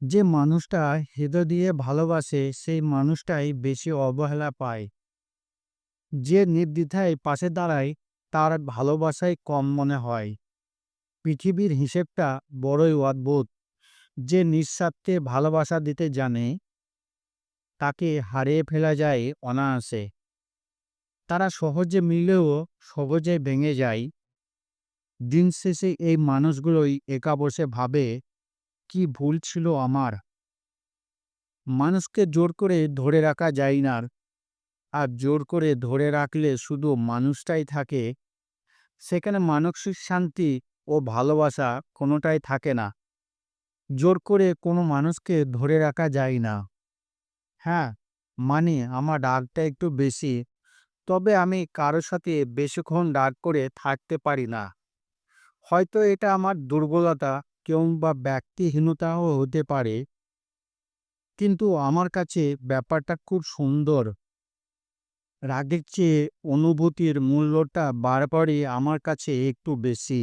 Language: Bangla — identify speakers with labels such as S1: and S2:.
S1: যে মানুষটা হৃদয় দিয়ে ভালোবাসে সেই মানুষটাই বেশি অবহেলা পায়। যে নির্দ্বিধায় পাশে দাঁড়ায় তার ভালোবাসাই কম মনে হয়। পৃথিবীর হিসেবটা বড়ই অদ্ভুত। যে নিঃস্বার্থে ভালোবাসা দিতে জানে তাকে হারিয়ে ফেলা যায় অনায়াসে। তারা সহজে মিললেও সহজে ভেঙে যায়। দিন শেষে এই মানুষগুলোই একা বসে ভাবে, কি ভুল ছিল আমার। মানুষকে জোর করে ধরে রাখা যায় না, আর জোর করে ধরে রাখলে শুধু মানুষটাই থাকে, সেখানে মানসিক শান্তি ও ভালোবাসা কোনোটাই থাকে না। জোর করে কোনো মানুষকে ধরে রাখা যায় না। হ্যাঁ, মানে আমার রাগটা একটু বেশি, তবে আমি কারোর সাথে বেশিক্ষণ রাগ করে থাকতে পারি না। হয়তো এটা আমার দুর্বলতা কিংবা ব্যক্তিহীনতাও হতে পারে, কিন্তু আমার কাছে ব্যাপারটা খুব সুন্দর। রাগের চেয়ে অনুভূতির মূল্যটা বারবারই আমার কাছে একটু বেশি।